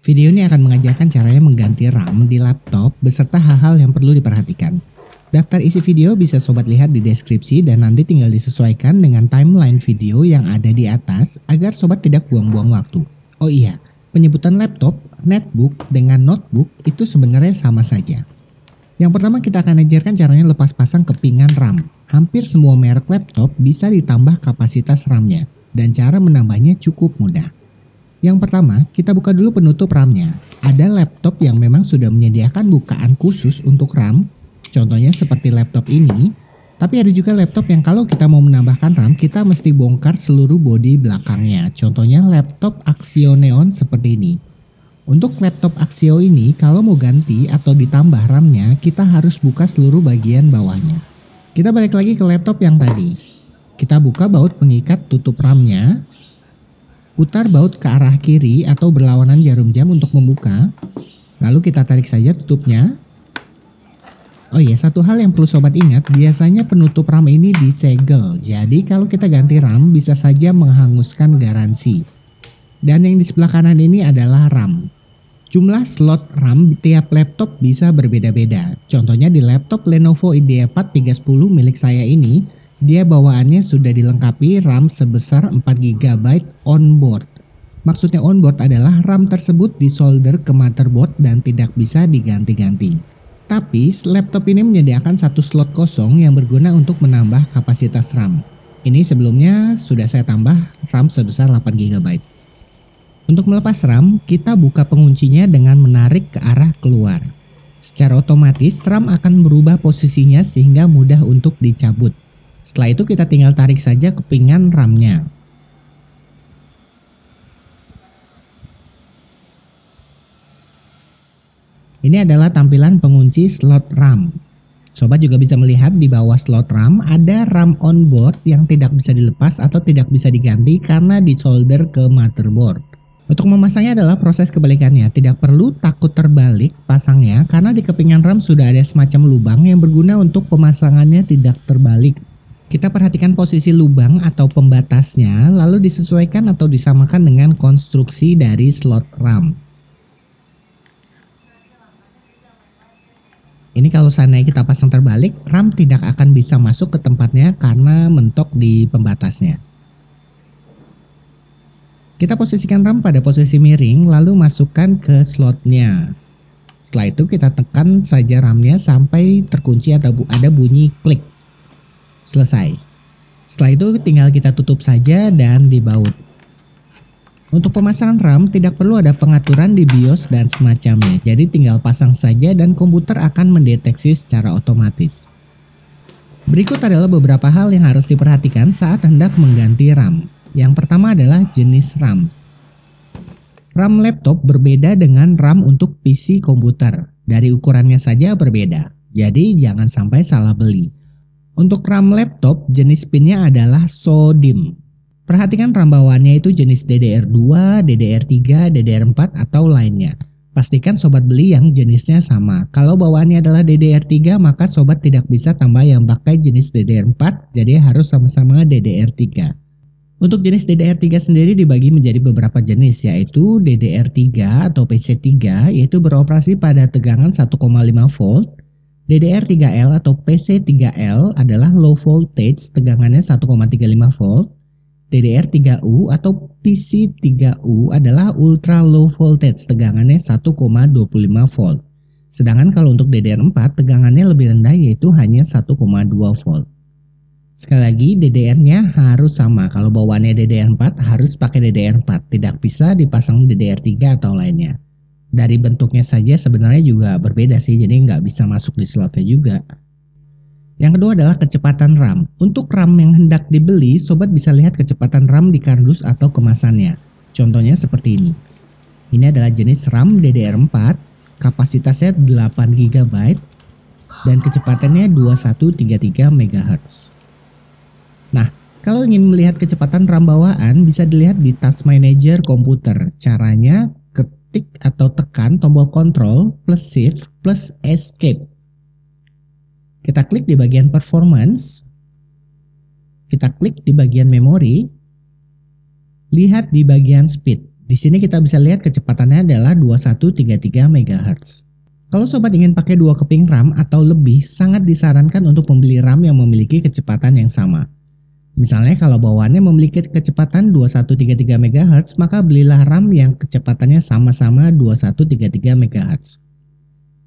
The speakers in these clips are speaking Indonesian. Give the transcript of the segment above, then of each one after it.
Video ini akan mengajarkan caranya mengganti RAM di laptop beserta hal-hal yang perlu diperhatikan. Daftar isi video bisa sobat lihat di deskripsi dan nanti tinggal disesuaikan dengan timeline video yang ada di atas agar sobat tidak buang-buang waktu. Oh iya, penyebutan laptop, netbook dengan notebook itu sebenarnya sama saja. Yang pertama kita akan ajarkan caranya lepas pasang kepingan RAM. Hampir semua merek laptop bisa ditambah kapasitas RAM-nya dan cara menambahnya cukup mudah. Yang pertama, kita buka dulu penutup RAM-nya. Ada laptop yang memang sudah menyediakan bukaan khusus untuk RAM, contohnya seperti laptop ini. Tapi ada juga laptop yang kalau kita mau menambahkan RAM, kita mesti bongkar seluruh bodi belakangnya. Contohnya laptop Axio Neon seperti ini. Untuk laptop Axio ini, kalau mau ganti atau ditambah RAM-nya, kita harus buka seluruh bagian bawahnya. Kita balik lagi ke laptop yang tadi. Kita buka baut pengikat tutup RAM-nya. Putar baut ke arah kiri atau berlawanan jarum jam untuk membuka. Lalu kita tarik saja tutupnya. Oh iya, satu hal yang perlu sobat ingat, biasanya penutup RAM ini disegel. Jadi kalau kita ganti RAM bisa saja menghanguskan garansi. Dan yang di sebelah kanan ini adalah RAM. Jumlah slot RAM di tiap laptop bisa berbeda-beda. Contohnya di laptop Lenovo IdeaPad 310 milik saya ini, dia bawaannya sudah dilengkapi RAM sebesar 4 GB onboard. Maksudnya onboard adalah RAM tersebut disolder ke motherboard dan tidak bisa diganti-ganti. Tapi laptop ini menyediakan satu slot kosong yang berguna untuk menambah kapasitas RAM. Ini sebelumnya sudah saya tambah RAM sebesar 8 GB. Untuk melepas RAM, kita buka penguncinya dengan menarik ke arah keluar. Secara otomatis RAM akan berubah posisinya sehingga mudah untuk dicabut. Setelah itu kita tinggal tarik saja kepingan RAM-nya. Ini adalah tampilan pengunci slot RAM. Sobat juga bisa melihat di bawah slot RAM ada RAM onboard yang tidak bisa dilepas atau tidak bisa diganti karena disolder ke motherboard. Untuk memasangnya adalah proses kebalikannya, tidak perlu takut terbalik pasangnya karena di kepingan RAM sudah ada semacam lubang yang berguna untuk pemasangannya tidak terbalik. Kita perhatikan posisi lubang atau pembatasnya, lalu disesuaikan atau disamakan dengan konstruksi dari slot RAM. Ini kalau seandainya kita pasang terbalik, RAM tidak akan bisa masuk ke tempatnya karena mentok di pembatasnya. Kita posisikan RAM pada posisi miring, lalu masukkan ke slotnya. Setelah itu kita tekan saja RAM-nya sampai terkunci atau ada bunyi klik. Selesai. Setelah itu tinggal kita tutup saja dan dibaut. Untuk pemasangan RAM tidak perlu ada pengaturan di BIOS dan semacamnya. Jadi tinggal pasang saja dan komputer akan mendeteksi secara otomatis. Berikut adalah beberapa hal yang harus diperhatikan saat hendak mengganti RAM. Yang pertama adalah jenis RAM. RAM laptop berbeda dengan RAM untuk PC komputer. Dari ukurannya saja berbeda. Jadi jangan sampai salah beli. Untuk RAM laptop, jenis pinnya adalah SO-DIMM. Perhatikan RAM bawaannya itu jenis DDR2, DDR3, DDR4 atau lainnya. Pastikan sobat beli yang jenisnya sama. Kalau bawaannya adalah DDR3, maka sobat tidak bisa tambah yang pakai jenis DDR4, jadi harus sama-sama DDR3. Untuk jenis DDR3 sendiri dibagi menjadi beberapa jenis, yaitu DDR3 atau PC3, yaitu beroperasi pada tegangan 1,5 volt. DDR3L atau PC3L adalah low voltage, tegangannya 1,35 volt. DDR3U atau PC3U adalah ultra low voltage, tegangannya 1,25 volt. Sedangkan kalau untuk DDR4 tegangannya lebih rendah yaitu hanya 1,2 volt. Sekali lagi DDR-nya harus sama, kalau bawaannya DDR4 harus pakai DDR4, tidak bisa dipasang DDR3 atau lainnya. Dari bentuknya saja sebenarnya juga berbeda sih, jadi nggak bisa masuk di slotnya juga. Yang kedua adalah kecepatan RAM. Untuk RAM yang hendak dibeli, sobat bisa lihat kecepatan RAM di kardus atau kemasannya. Contohnya seperti ini. Ini adalah jenis RAM DDR4, kapasitasnya 8 GB dan kecepatannya 2133 MHz. Nah, kalau ingin melihat kecepatan RAM bawaan bisa dilihat di Task Manager komputer. Caranya ketik atau tekan tombol Ctrl plus Shift plus Escape. Kita klik di bagian Performance. Kita klik di bagian Memori. Lihat di bagian Speed. Di sini kita bisa lihat kecepatannya adalah 2133 MHz. Kalau sobat ingin pakai 2 keping RAM atau lebih, sangat disarankan untuk membeli RAM yang memiliki kecepatan yang sama. Misalnya kalau bawaannya memiliki kecepatan 2133 MHz, maka belilah RAM yang kecepatannya sama-sama 2133 MHz.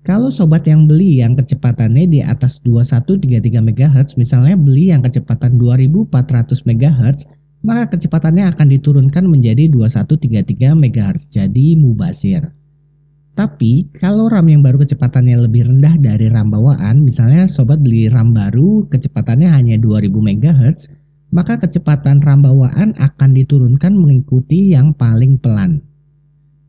Kalau sobat yang beli yang kecepatannya di atas 2133 MHz, misalnya beli yang kecepatan 2400 MHz, maka kecepatannya akan diturunkan menjadi 2133 MHz, jadi mubazir. Tapi kalau RAM yang baru kecepatannya lebih rendah dari RAM bawaan, misalnya sobat beli RAM baru kecepatannya hanya 2000 MHz, maka kecepatan RAM bawaan akan diturunkan mengikuti yang paling pelan.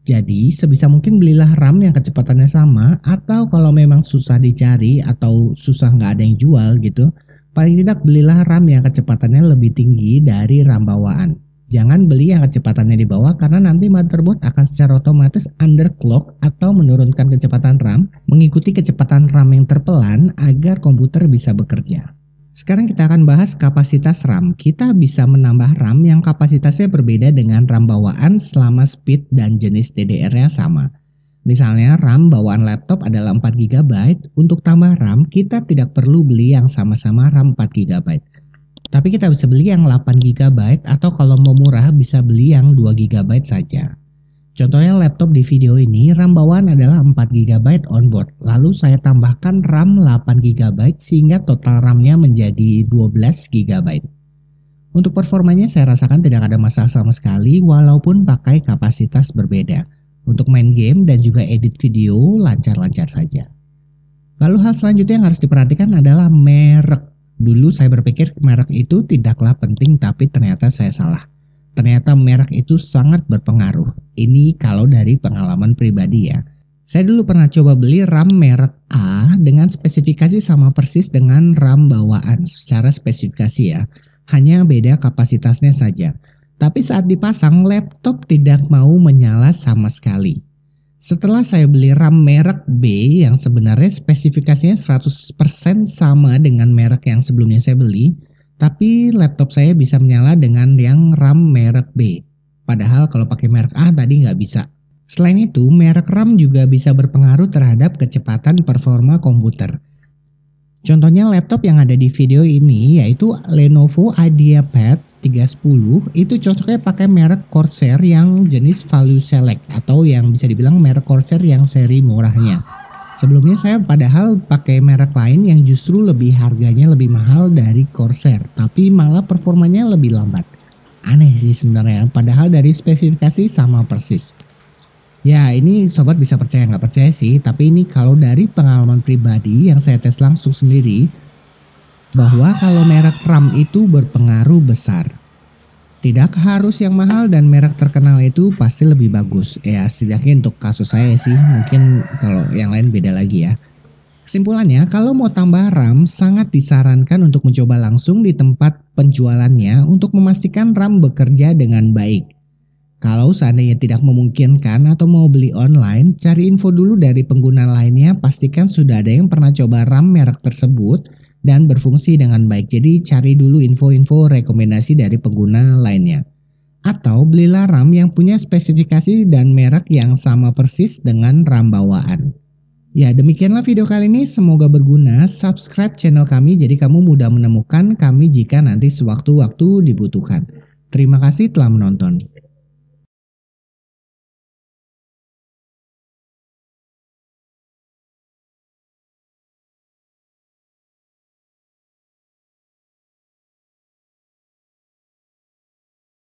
Jadi sebisa mungkin belilah RAM yang kecepatannya sama, atau kalau memang susah dicari atau susah nggak ada yang jual gitu, paling tidak belilah RAM yang kecepatannya lebih tinggi dari RAM bawaan. Jangan beli yang kecepatannya di bawah karena nanti motherboard akan secara otomatis underclock atau menurunkan kecepatan RAM mengikuti kecepatan RAM yang terpelan agar komputer bisa bekerja. Sekarang kita akan bahas kapasitas RAM. Kita bisa menambah RAM yang kapasitasnya berbeda dengan RAM bawaan selama speed dan jenis DDR-nya sama. Misalnya RAM bawaan laptop adalah 4 GB, untuk tambah RAM kita tidak perlu beli yang sama-sama RAM 4 GB. Tapi kita bisa beli yang 8 GB atau kalau mau murah bisa beli yang 2 GB saja. Contohnya laptop di video ini RAM bawaan adalah 4 GB onboard, lalu saya tambahkan RAM 8 GB sehingga total RAM-nya menjadi 12 GB. Untuk performanya saya rasakan tidak ada masalah sama sekali walaupun pakai kapasitas berbeda. Untuk main game dan juga edit video lancar-lancar saja. Lalu hal selanjutnya yang harus diperhatikan adalah merek. Dulu saya berpikir merek itu tidaklah penting, tapi ternyata saya salah. Ternyata merek itu sangat berpengaruh. Ini kalau dari pengalaman pribadi ya. Saya dulu pernah coba beli RAM merek A dengan spesifikasi sama persis dengan RAM bawaan secara spesifikasi ya. Hanya beda kapasitasnya saja. Tapi saat dipasang, laptop tidak mau menyala sama sekali. Setelah saya beli RAM merek B yang sebenarnya spesifikasinya 100% sama dengan merek yang sebelumnya saya beli, tapi laptop saya bisa menyala dengan yang RAM merek B. Padahal kalau pakai merek A tadi nggak bisa. Selain itu, merek RAM juga bisa berpengaruh terhadap kecepatan performa komputer. Contohnya laptop yang ada di video ini yaitu Lenovo IdeaPad 310, itu cocoknya pakai merek Corsair yang jenis Value Select atau yang bisa dibilang merek Corsair yang seri murahnya. Sebelumnya saya padahal pakai merek lain yang justru lebih harganya lebih mahal dari Corsair, tapi malah performanya lebih lambat. Aneh sih sebenarnya, padahal dari spesifikasi sama persis. Ya ini sobat bisa percaya nggak percaya sih, tapi ini kalau dari pengalaman pribadi yang saya tes langsung sendiri, bahwa kalau merek RAM itu berpengaruh besar. Tidak harus yang mahal dan merek terkenal itu pasti lebih bagus. Ya setidaknya untuk kasus saya sih, mungkin kalau yang lain beda lagi ya. Kesimpulannya, kalau mau tambah RAM sangat disarankan untuk mencoba langsung di tempat penjualannya untuk memastikan RAM bekerja dengan baik. Kalau seandainya tidak memungkinkan atau mau beli online, cari info dulu dari pengguna lainnya, pastikan sudah ada yang pernah coba RAM merek tersebut dan berfungsi dengan baik. Jadi cari dulu info-info rekomendasi dari pengguna lainnya. Atau belilah RAM yang punya spesifikasi dan merek yang sama persis dengan RAM bawaan. Ya demikianlah video kali ini, semoga berguna. Subscribe channel kami jadi kamu mudah menemukan kami jika nanti sewaktu-waktu dibutuhkan. Terima kasih telah menonton.